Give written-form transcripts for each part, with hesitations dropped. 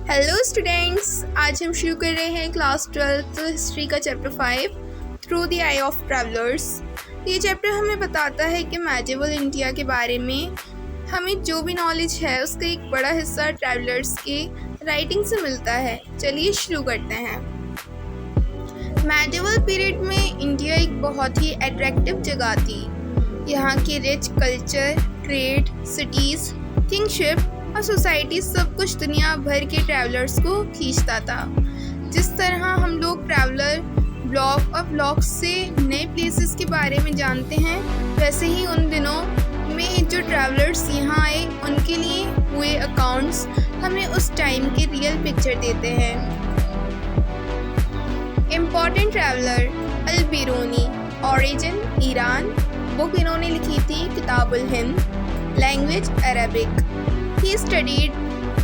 Hello students, आज हम शुरू कर रहे हैं क्लास 12 हिस्ट्री का chapter 5 through the I of travellers. ये चैप्टर हमें बताता है कि मेडिवल इंडिया के बारे में हमें जो भी नॉलेज है उसका एक बड़ा हिस्सा ट्रैवलर्स के राइटिंग से मिलता है। चलिए शुरू करते हैं। मेडिवल पीरियड में इंडिया एक बहुत ही अट्रैक्टिव जगह थी। यहाँ के rich culture, trade, cities, kingship और सोसाइटी सब कुछ दुनिया भर के ट्रैवलर्स को खींचता था। जिस तरह हम लोग ट्रैवलर ब्लॉग और ब्लॉग्स से नए प्लेसेस के बारे में जानते हैं, वैसे ही उन दिनों में जो ट्रैवलर्स यहाँ आए उनके लिए हुए अकाउंट्स हमें उस टाइम के रियल पिक्चर देते हैं। Important traveller Al Biruni, origin Iran, book इन्होंने लिखी थी किताबुल हिंद, language Arabic. He studied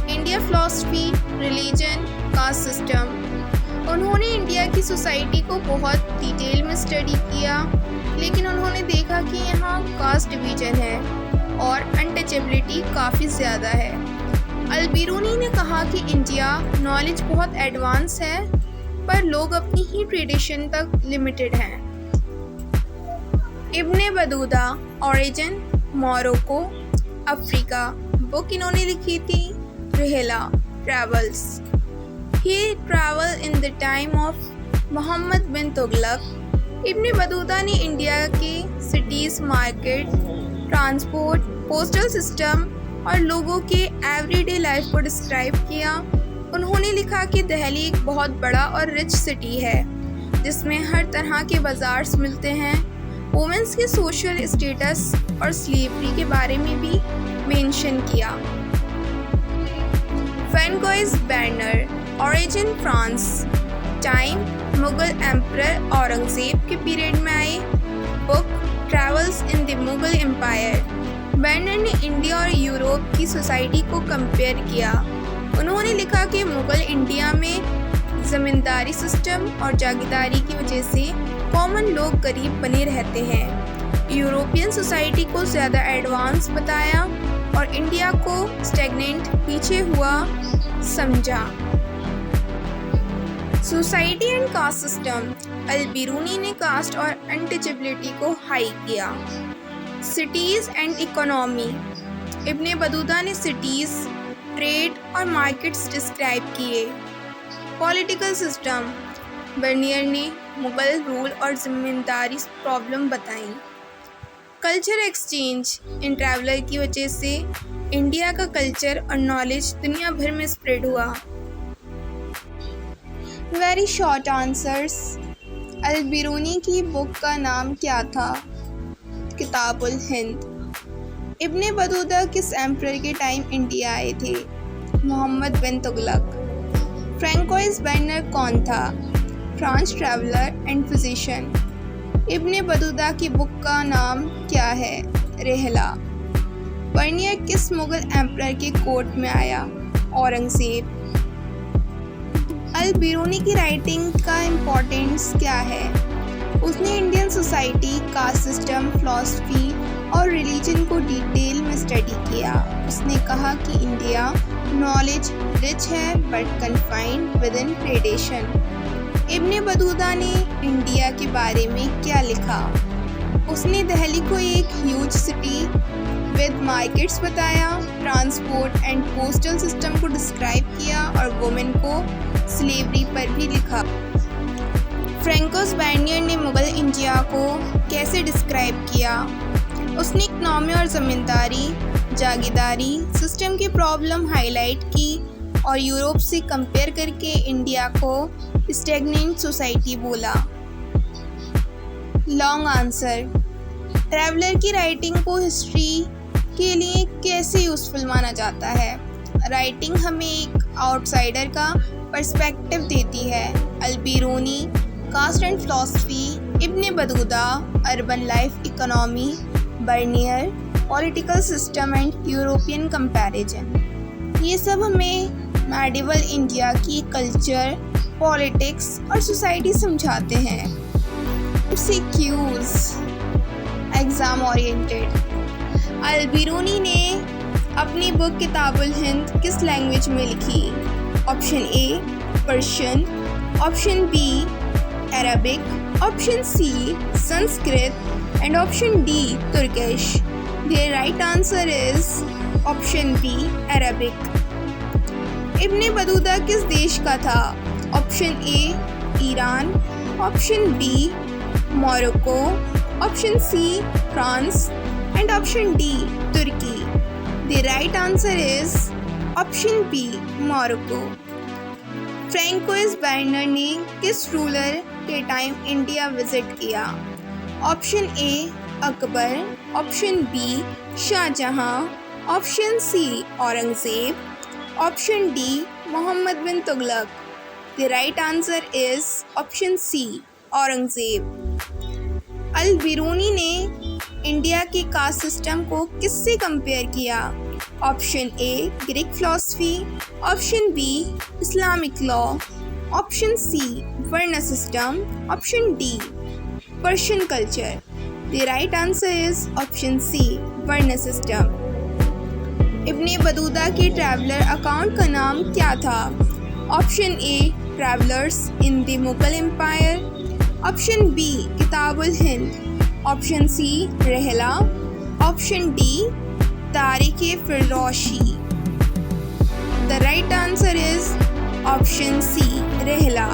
India philosophy, religion, caste system. उन्होंने इंडिया की सोसाइटी को बहुत डिटेल में स्टडी किया, लेकिन उन्होंने देखा कि यहाँ कास्ट डिवीजन है और अनटचेबिलिटी काफ़ी ज़्यादा है। अल बिरूनी ने कहा कि इंडिया नॉलेज बहुत एडवांस है, पर लोग अपनी ही ट्रेडिशन तक लिमिटेड हैं। Ibn Battuta, origin Morocco, Africa, book इन्होंने लिखी थी रिहला, travels. He travel in the time of Muhammad bin Tughlaq. Ibn Battuta ने इंडिया के cities, market, transport, postal system और लोगों के एवरीडे लाइफ को डिस्क्राइब किया। उन्होंने लिखा कि दिल्ली एक बहुत बड़ा और रिच सिटी है जिसमें हर तरह के बाज़ार्स मिलते हैं। वुमेन्स के सोशल स्टेटस और स्लेवरी के बारे में भी मेंशन किया। Francois Bernier, origin France, time Mughal emperor Aurangzeb के पीरियड में आए, book travels in the Mughal empire. Bernier ने इंडिया और यूरोप की सोसाइटी को कंपेयर किया। उन्होंने लिखा कि मुगल इंडिया में ज़मींदारी सिस्टम और जागीरदारी की वजह से कॉमन लोग गरीब बने रहते हैं। यूरोपियन सोसाइटी को ज़्यादा एडवांस बताया और इंडिया को स्टैग्नेंट, पीछे हुआ समझा। Society and caste system, Al Biruni ने कास्ट और अनटचेबिलिटी को हाई किया। Cities and economy, Ibn Battuta ने सिटीज़, ट्रेड और मार्केट्स डिस्क्राइब किए। पॉलिटिकल सिस्टम, बर्नियर ने मुगल रूल और ज़मींदारी प्रॉब्लम बताई। कल्चर एक्सचेंज, इन ट्रैवलर की वजह से इंडिया का कल्चर और नॉलेज दुनिया भर में स्प्रेड हुआ। Very short answers. Al Biruni की बुक का नाम क्या था? किताबुल हिंद। इब्ने बतूता किस एम्परर के टाइम इंडिया आए थे? मोहम्मद बिन तुगलक। फ्रैंकोइस बर्नर कौन था? France traveller and physician. Ibn Battuta की बुक का नाम क्या है? रिहला। बर्नियर किस मुगल एम्परर के कोर्ट में आया? औरंगजेब। अल बिरूनी की राइटिंग का इम्पोर्टेंस क्या है? उसने Indian society, caste system, philosophy और रिलीजन को डिटेल में स्टडी किया। उसने कहा कि इंडिया नॉलेज रिच है but confined within tradition. Ibn Battuta ने इंडिया के बारे में क्या लिखा? उसने दिल्ली को एक ह्यूज सिटी विद मार्केट्स बताया, ट्रांसपोर्ट एंड पोस्टल सिस्टम को डिस्क्राइब किया और वुमेन को स्लेवरी पर भी लिखा। फ्रैंकोइस बर्नियर ने मुगल इंडिया को कैसे डिस्क्राइब किया? उसने इकनॉमी और ज़मींदारी, जागीरदारी सिस्टम की प्रॉब्लम हाईलाइट की और यूरोप से कंपेयर करके इंडिया को स्टैग्नेंट सोसाइटी बोला। Long answer. ट्रैवलर की राइटिंग को हिस्ट्री के लिए कैसे यूज़फुल माना जाता है? राइटिंग हमें एक आउटसाइडर का पर्सपेक्टिव देती है। Al Biruni caste and philosophy, Ibn Battuta urban life economy, Bernier political system and European comparison. ये सब हमें मेडिवल इंडिया की कल्चर, पॉलिटिक्स और सोसाइटी समझाते हैं। MCQs, exam oriented. Al Biruni ने अपनी बुक किताबुल हिंद किस लैंग्वेज में लिखी? Option A Persian, option B Arabic, option C Sanskrit and option D Turkish. The right answer is option B Arabic. Ibn Battuta किस देश का था? Option A Iran, option B Morocco, option C France and option D Turkey. The right answer is option B Morocco. Francois Bernier ने किस ruler के time India visit किया? Option A Akbar, option B Shahjahan, option C Aurangzeb, option D Mohammad bin Tughlaq. The right answer is option C Aurangzeb. Al Biruni ने India के caste system को किससे compare किया? Option A Greek philosophy, option B Islamic law, option C varna system, option D Persian culture. The right answer is option C varna system. Ibn Battuta के traveller account का नाम क्या था? Option A travellers in the Mughal empire, option B Kitabul Hind, option C Rihla, option D Tarikh Firdausi. The right answer is option C Rihla.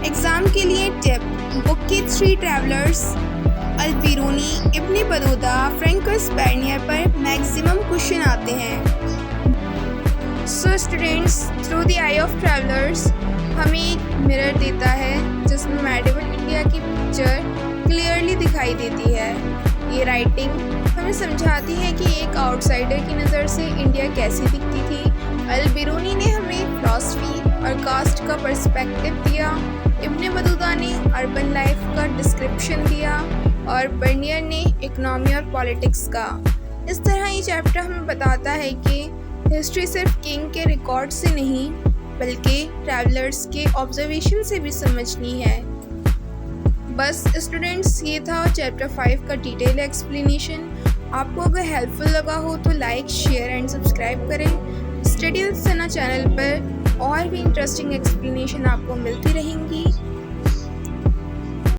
Exam के लिए tip, book के 3 travellers Al Biruni, Ibn Battuta, Francois Bernier पर maximum question आते हैं। So students, through the I of travellers हमें एक mirror देता है जिसमें मेडिवल इंडिया की पिक्चर क्लियरली दिखाई देती है। ये राइटिंग हमें समझाती है कि एक आउटसाइडर की नज़र से इंडिया कैसी दिखती थी। अल बिरूनी ने हमें फिलॉसफी और कास्ट का पर्सपेक्टिव दिया, इब्ने बतूता ने अर्बन लाइफ का डिस्क्रिप्शन दिया और बर्नियर ने इकोनॉमी और पॉलिटिक्स का। इस तरह ये चैप्टर हमें बताता है कि हिस्ट्री सिर्फ किंग के रिकॉर्ड से नहीं बल्कि ट्रैवलर्स के ऑब्जर्वेशन से भी समझनी है। बस स्टूडेंट्स, ये था चैप्टर 5 का डिटेल एक्सप्लेनेशन। आपको अगर हेल्पफुल लगा हो तो लाइक, शेयर एंड सब्सक्राइब करें। स्टडी विद सना चैनल पर और भी इंटरेस्टिंग एक्सप्लेनेशन आपको मिलती रहेंगी।